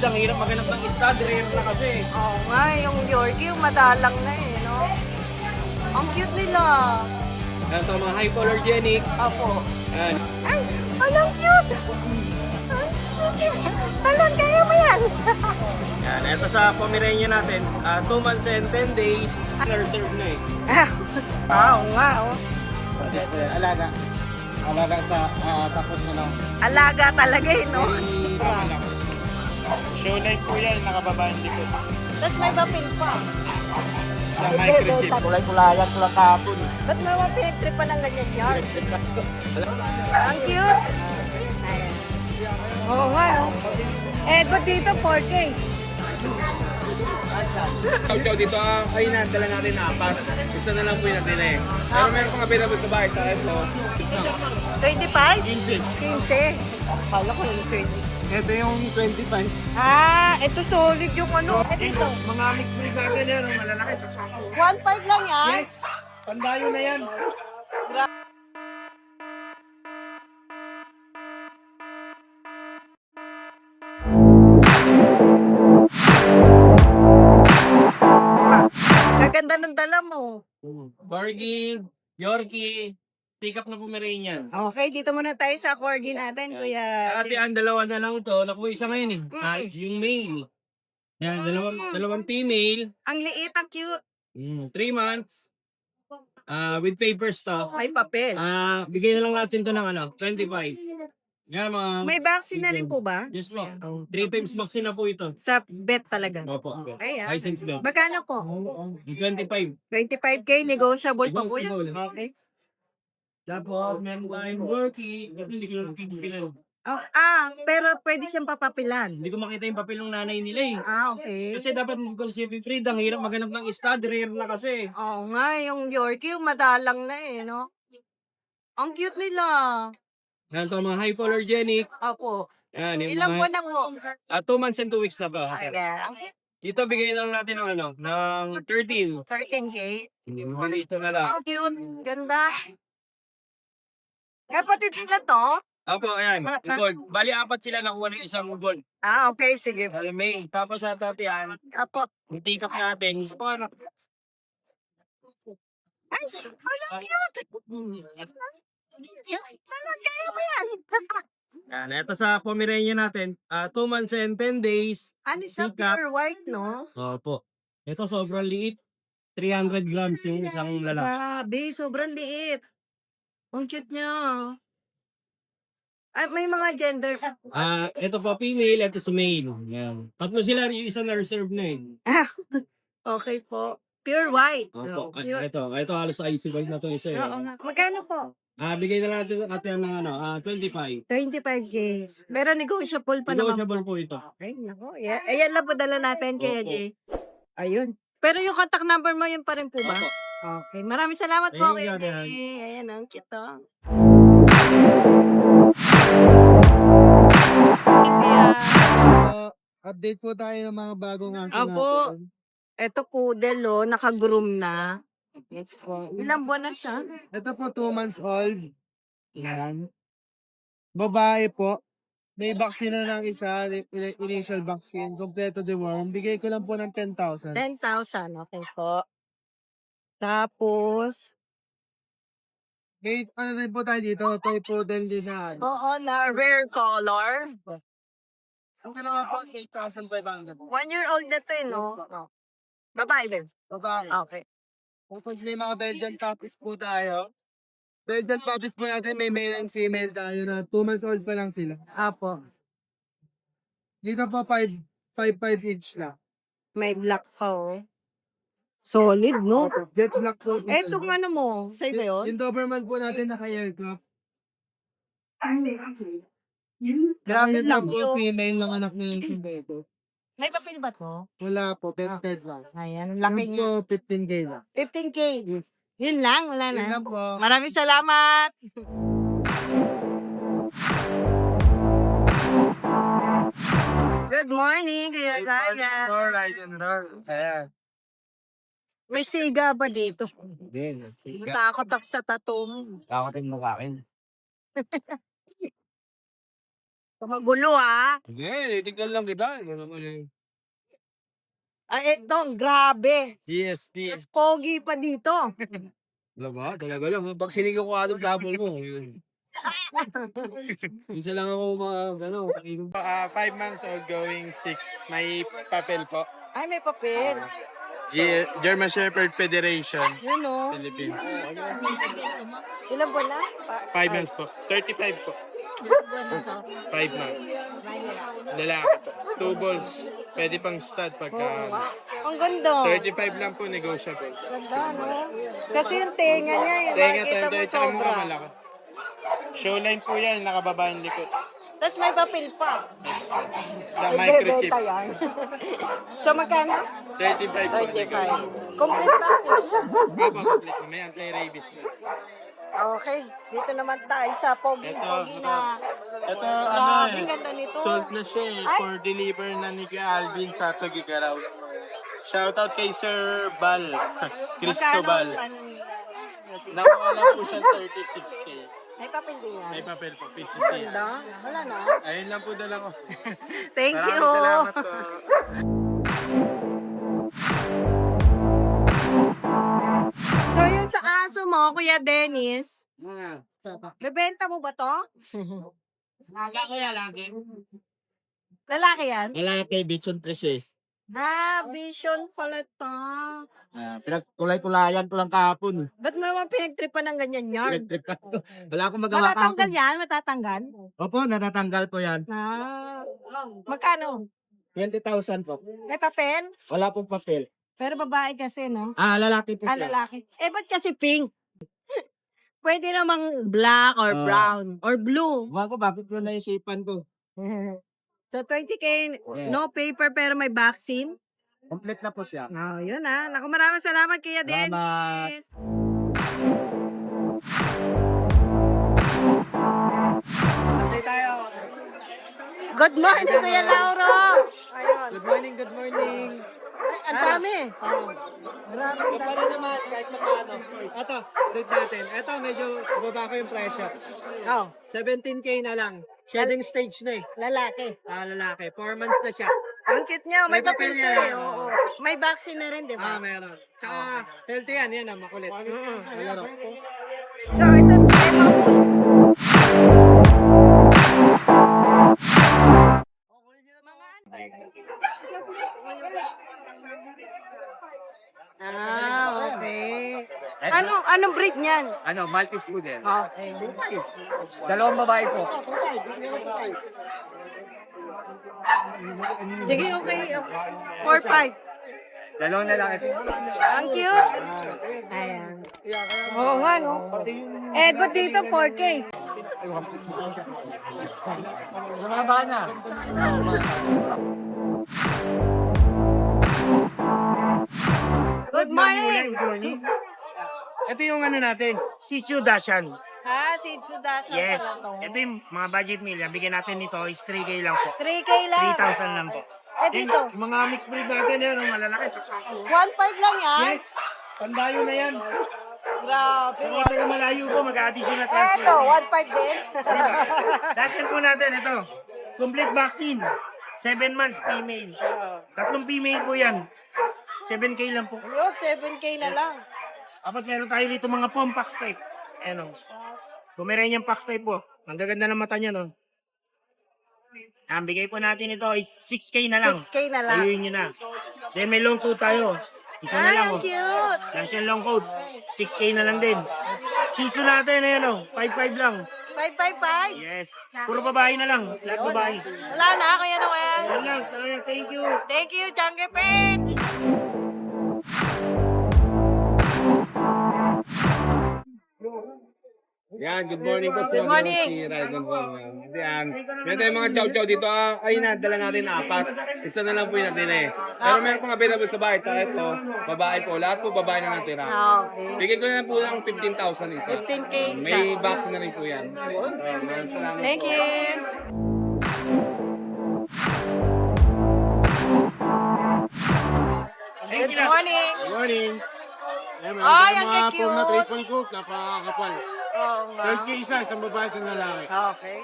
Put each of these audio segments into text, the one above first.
Ang hirap maghanap ng stud, rare na kasi. Oo nga, yung Yorkie, yung madalang na eh, no? Ang cute nila. Yan ito, mga hypoallergenic. Apo. Yan. Ay, alang cute! Talon, kaya mo yan! Yan, ito sa Pomeranian natin, 2 months and 10 days. Reserve na eh. Oo nga, oh. Alaga. Alaga sa tapos ano. Alaga talaga eh, no? Show line po yan, nakababa yung likod. Tapos may papel pa. Sa microchip. Kulay-kulayan ko lang kahapon. Ba't may mga trip pa ng ganyan yard? Ang cute! Ayan. Oo nga, no? Eh, ba't dito 4K? Ikaw dito, ay dala natin na apat. Gusto na lang po yung natin eh. Pero meron pang available sa bahay, sa ito. 25? 15. 15. Akala ko yung 20. Ito yung 25. Ah, ito solid yung ano. Ito. Mga mixed breed natin yan, malalaki. 1.5 lang yan? Yes! Tandayo na yan. Gaganda ng dala mo. Corgi, Yorkie, pick up na Pomeranian. Okay, dito muna tayo sa corgi natin, kuya. Ate, ang dalawa na lang ito. Nakuha isa ngayon eh. Yung male. Yan, dalawang female. Ang liit, ang cute. 3 months. With papers to. May papel. Bigay na lang natin to ng 25. Yan mga... May vaccine na rin po ba? Yes po. 3 times vaccine na po ito. Sa vet talaga. Opo. Okay, License daw. Magkano po? 25. 25K, negotiable pa po yan. Negotiable. Okay. Tapos, meron tayong worky. Hindi ko lang pipilan. Oh, pero pwede siyang papapilan. Hindi ko makita yung papel ng nanay nila eh. Okay. Kasi dapat mag-conceiving breed. Ang hirap maghanap ng stud. Rare na kasi. Oo nga, yung Yorkie, yung madalang na eh, no? Ang cute nila. Yan ito, mga hypoallergenic. Ako. Yan, yung Ilang mga... buwan na po? 2 months and 2 weeks na ba? Ayan. Ang cute. Dito, bigay na lang natin ng 13. 13K. Ito na lang. Ang cute. Ganda. Kapatid nila to? Opo, ayan. Gold. Bali, 4 sila nakuha ng isang gold. Okay, sige. May. Tapos sa tatian, Apo. yung tikap natin. Ay, ang cute. Talaga, kaya mo yan. Yan, ito sa Pomeranian natin, 2 months and 10 days. Ano siya, Tikap. pure white, no? Opo. Ito sobrang liit. 300 grams yung isang lalaki. Grabe, sobrang liit. Ang cute niya. Ay, may mga gender. Ito po female, ito sa male. Yan. Tatlo sila, yung isa na reserve na eh. Okay po. Pure white. Opo. Pure. Ito halos IC white na to isa eh. Oo nga. Magkano po? Bigay na natin natin ng 25. 25K. Pero negotiable pa naman. Negotiable po ito. Okay, nako. Ayan lang po dala natin kay Opo. Jay. Ayun. Pero yung contact number mo, yun pa rin po ba? Opo. Okay. Maraming salamat po Thank kay you, Jay. Ate. Ayan, ang cute oh. Update po tayo ng mga bagong aso Apo. natin. Ito poodle oh, naka-groom na. Yes po. Ilang buwan na siya? Ito po 2 months old. Yan. Babae po. May vaccine na ng isa, initial vaccine, kompleto deworm. Bigay ko lang po ng 10,000. 10,000. Okay po. Tapos, May ano rin po tayo dito, toy poodle din na. oo na, rare color. Ang kailangan po, 8,500. 1-year-old na to, eh, no? Babae din. Babae. Okay. Tapos may mga Belgian puppies po tayo. Belgian puppies po natin, may male and female tayo na 2 months old pa lang sila. Apo. Dito po 5'5" each lang. May black pa, oh. Solid, no? Jet black po. Etong ano mo, sa'yo ba yun? Yung Doberman po natin naka-aircraft. Grabe lang po, yun. female ng anak niya yung bebe. May papel ba to? Wala po, pet lang. Ayan, Laki laki niya. po, 15K lang. 15K. Yun lang, wala Yun na. lang po. Maraming salamat. Good morning, Kuya Ryan. Alright, ayan. May siga ba dito? Din, siga. Takot ako sa tattoo mo. Kakotin mo kakin. Magulo ah. Hindi, tignan lang kita. Ano naman eh. Ay, ito, grabe. Yes, Mas pogi pa dito. Talaga? Talaga lang. Pag sinigaw ko adong sa apple mo. Yun. Minsan lang ako ano. 5 months old going 6. May papel po. Ay, may papel. German Shepherd Federation, Yun o. Philippines. Ilan buwan na? 5 months po. 35 po. 5 months. Lalaki po. 2 balls. Pwede pang stud pagka... Ang ganda. 35 lang po, negotiable. Ganda, no? Kasi yung tenga niya, yung Tenga makikita mo tayo sa mukha sobra. malaki. Showline po yan, nakababa yung likod. Tapos may papel pa. Sa microchip. Bebenta yan. So, magkano? 35 po, negotiable. 35. Complete vaccine siya. Papa, complete na. May anti-rabies na. Okay. Dito naman tayo sa pogi-pogi na. Ito, Grabe, ganda nito. sold na siya eh, Ay. for deliver na ni Kuya Alvin sa Tugigaraw. Shoutout kay Sir Bal, Cristobal. Nakuha lang po siya 36K. May papel din yan. May papel po, PCC. Ganda. Wala na. Ayun lang po dala ko. Thank you. Maraming salamat po. So, yung sa aso mo, Kuya Dennis, bebenta mo ba to? Lagi ko yan, lagi. Lalaki yan? Lalaki, Bichon Princess. Vision pala to. Pinagkulay-kulayan ko lang kahapon. Ba't mo naman pinagtripan ng ganyan yarn? Electric ka. Wala akong magawa Matatanggal kahapon. yan? Matatanggal? Opo, natatanggal po yan. Magkano? 20,000 po. May papel? Wala pong papel. Pero babae kasi, no? Lalaki po siya. Lalaki. Ba't kasi pink? Pwede namang black or brown or blue. Wala ko, bakit ko naisipan ko? So, 20K, no paper pero may vaccine. Complete na po siya. Yun ah. Naku, maraming salamat Kuya Salamat. Dennis. Good morning, Kuya Lauro. Ayun. Good morning, good morning. Ay, ang dami. Grabe. ang Pa dami. rin naman, guys, magkano? Ito, rate natin. Ito, medyo baba ko yung presyo. Oh, 17K na lang. Shedding stage na eh. lalaki. Lalaki. 4 months na siya. Ang cute niya. May May papel papel yan. ka eh. Oo. May vaccine na rin, di ba? Meron. Tsaka, healthy yan. Yan, makulit. Malaro. So, ito, may mga puso. Okay. Anong breed niyan? Maltese Poodle. Okay. Dalawang babae po. Sige, okay. 4-5. Dalawang lalaki po. Ang cute. Ayan. Oo nga, no? Ba't dito 4K? Bumaba na. Good morning. Good morning. Ito yung ano natin, Shih Tzu Dachshund. Si Tsudasa Yes. pala to. Ito yung mga budget meal. Bigyan natin nito is 3K lang po. 3K lang. 3,000 lang po. Dito. Yung mga mixed breed natin yan, yung malalaki. 1.5 lang yan? Yes. Pandayo na yan. Grabe. Sa mga taga malayo po, mag-additional Eto, transport. 1.5 din. Dachshund po natin, ito. Complete vaccine. 7 months female. 3 female po yan. 7K lang po. Yun, 7K na lang. Tapos meron tayo dito mga Pompax type. Ano. Pomeranian Pax type po. Ang gaganda ng mata niya, no? Ang bigay po natin ito is 6K na lang. 6K na lang. Ayun nyo na. Then may long coat tayo. Isa na lang, Ang oh. cute. Yan siya long coat. 6K na lang din. Shih Tzu natin, ayan, oh. 5'5 lang. 555. Yes. Puro babae na lang. Lahat babae. Wala na, Kuya Noel. Yan lang. Salamat. Thank you. Thank you, Chunky Pets. Yan, good morning po Good morning. Si Raiden po. Yan. Meron tayong mga chow-chow dito. Ayun na, dala natin 4. Isa na lang po yung natin eh. Pero meron pang available sa bahay. Ito, babae po. Lahat po babae na natira. Okay. Bigyan ko na po ng 15,000 isa. 15K isa. May vaccine na rin po yan. Maraming salamat Thank po. you. Thank Good you. morning. Good morning. Ay, ang cute. Form na triple cook, napakakapal. Oo nga. 12K isa, isang babae, isang lalaki. Okay.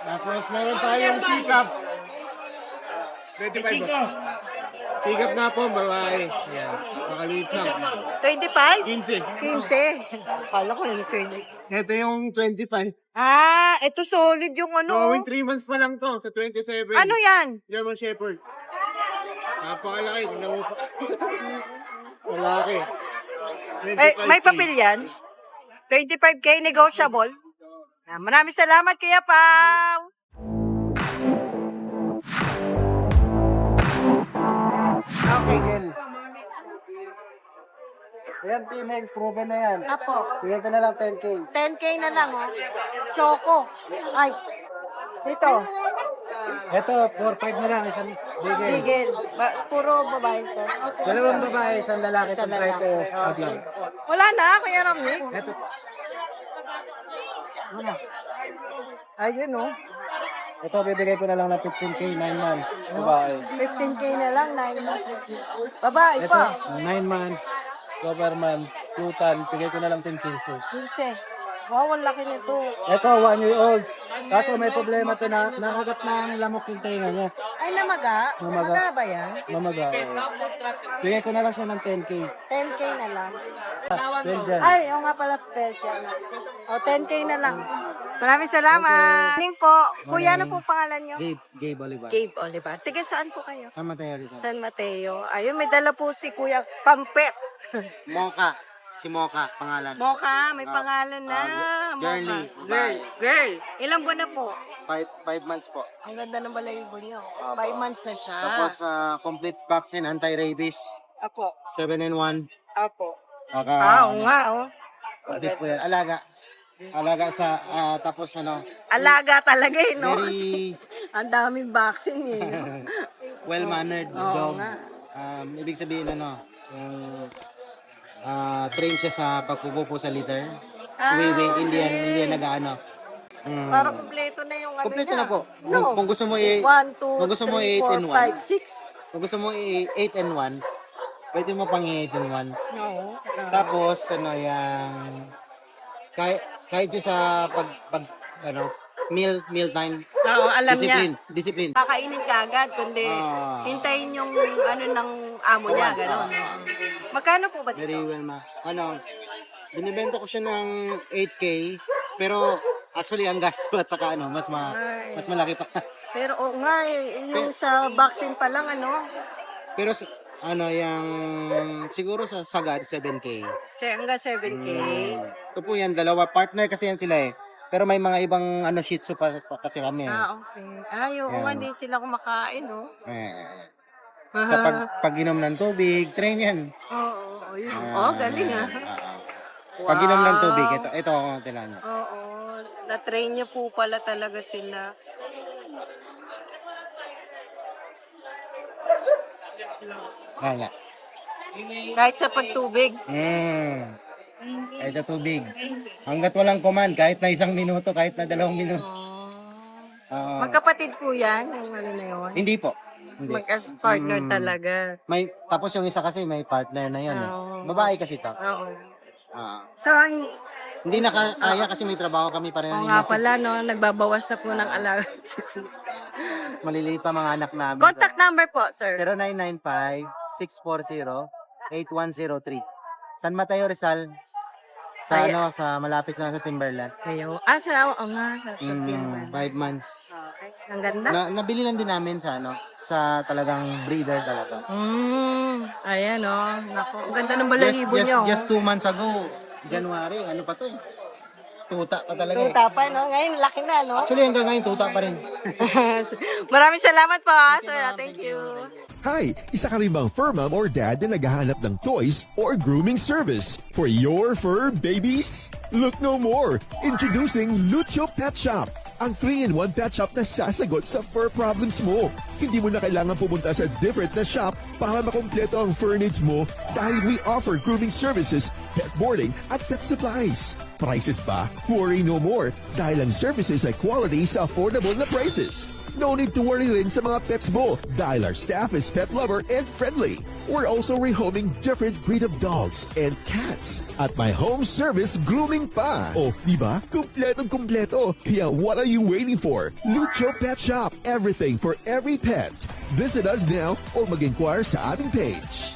Tapos meron tayong pick-up. 25 Chico. ba? Pick-up na po, babae. Ayan, makaliit lang. 25? 15. 15. Kala ko yung 20. Ito yung 25. Ah, ito solid yung ano. Going 3 months pa lang to, sa 27. Ano yan? German Shepherd. Napakalaki, tingnan mo pa. Malaki. May papel yan? 25K negotiable? Ah, maraming salamat, Kuya Pao. Okay. Ayan, female, proven na yan. Apo, Bigyan ko na lang 10K. 10K na lang, oh. Choco. Ay, ito. Ito, 4-5 na lang, isang bigay. Bigel. Puro babae to. Dalawang babae, isang lalaki, Isang kompleto. lalaki. Adlang. Wala na, Kuya Ramnik. Ito. Ayun, oh. Ito, bibigay ko na lang ng 15K, 9 months. Babae. 15K na lang, 9 months. Babae Ito, pa. 9 months. Government, Plutan, bigay ko na lang 10 pesos. 15. Wow, ang laki nito. Ito, 1 year old. Kaso may problema to na nakagat na ang lamok yung tenga niya. Ay, namaga? Namaga. Maga ba yan? Mamaga. Bigay ko na lang siya ng 10K. 10K na lang. Belgian. Ay, yung nga pala, Belgian. O, 10K na lang. Maraming salamat. Morning po. Kuya, ano po pangalan nyo? Gabe Oliver. Gabe Oliver. Tiga saan po kayo? San Mateo Rizal. San Mateo. Ayun, may dala po si Kuya Pampet. Mocha. Si Mocha, pangalan. Mocha, may pangalan na. Girly. Mocha. Girl. Ilang buwan na po? 5 months po. Ang ganda ng balayibo niyo. 5 months na siya. Tapos, complete vaccine, anti-rabies. Apo. 7-in-1. Apo. Baka, Oo nga, oh. complete po yan. Alaga. Alaga sa, tapos ano, Alaga talaga eh, no? very Ang daming vaccine eh. well-mannered Oo dog. nga. Ibig sabihin ano, train siya sa pagpupupo sa litter. Hindi yan nag-ano. Para kumpleto na yung ano Kompleto niya. na po. No. Kung gusto mo 1, 2, kung gusto mo 3, 8 in 4, 5, 6. kung gusto mo 8 and 1, pwede mo pang 8 and 1. No. Tapos ano yung kahit yung sa meal time, Oo, alam niya. discipline. Kakainin ka agad, kundi hintayin yung ano ng amo niya, gano'n. Magkano po ba Very dito? well ma. Binibenta ko siya ng 8K, pero actually ang gasto at saka mas malaki pa. Pero oo nga, yung sa vaccine pa lang, ano, Pero yung siguro sa sagad 7K. hanggang 7K. Ito po yan, dalawa partner kasi yan sila eh. Pero may mga ibang Shih Tzu pa kasi kami. Ah, okay. Ay, oo nga, hindi sila kumakain, no? Sa pag-inom ng tubig, train yan. Oo, yun. Oh, galing ah. Pag-inom ng tubig, ito ako tinan niyo. Oo, na-train niya po pala talaga sila. Kaya. Kahit sa pagtubig. Kahit sa tubig. Hanggat walang command, kahit na 1 minuto, kahit na 2 minuto. Magkapatid po yan, yung ano na yun. Hindi po. Hindi. Mag-partner talaga. Tapos yung isa kasi may partner na yan eh. Oo. Babae kasi to. Oo. Ah. So, Hindi na kaya kasi may trabaho kami pareho. oo nga pala, no, nagbabawas na po ng alaga. Maliliit pa mga anak namin. Contact number po, sir. 0995-640-8103. San Mateo Rizal. Sa sa malapit lang sa Timberland. Kayo. Oo nga, sa Timberland. 5 months. Okay. Ang ganda. Nabili lang din namin sa talagang breeder talaga. Ayan, oh. Naku, ang ganda ng balahibo niyo. Just 2 months ago, January, ano pa to? Tuta pa talaga. Tuta pa, no? Ngayon, laki na, no? Actually, hanggang ngayon, tuta pa rin. Maraming salamat po, sir. Thank you. Hi! Isa ka rin bang fur mom or dad na naghahanap ng toys or grooming service for your fur babies? Look no more! Introducing Lucho Pet Shop, ang 3-in-1 pet shop na sasagot sa fur problems mo. Hindi mo na kailangan pumunta sa different na shop para makompleto ang fur needs mo dahil we offer grooming services, pet boarding at pet supplies. Prices ba? Worry no more dahil ang services ay quality sa affordable na prices. No need to worry rin sa mga pets mo dahil our staff is pet lover and friendly. We're also rehoming different breed of dogs and cats at my home service grooming pa. Oh, diba? Kumpletong-kumpleto. Kaya what are you waiting for? Lucho Pet Shop. Everything for every pet. Visit us now or mag-inquire sa ating page.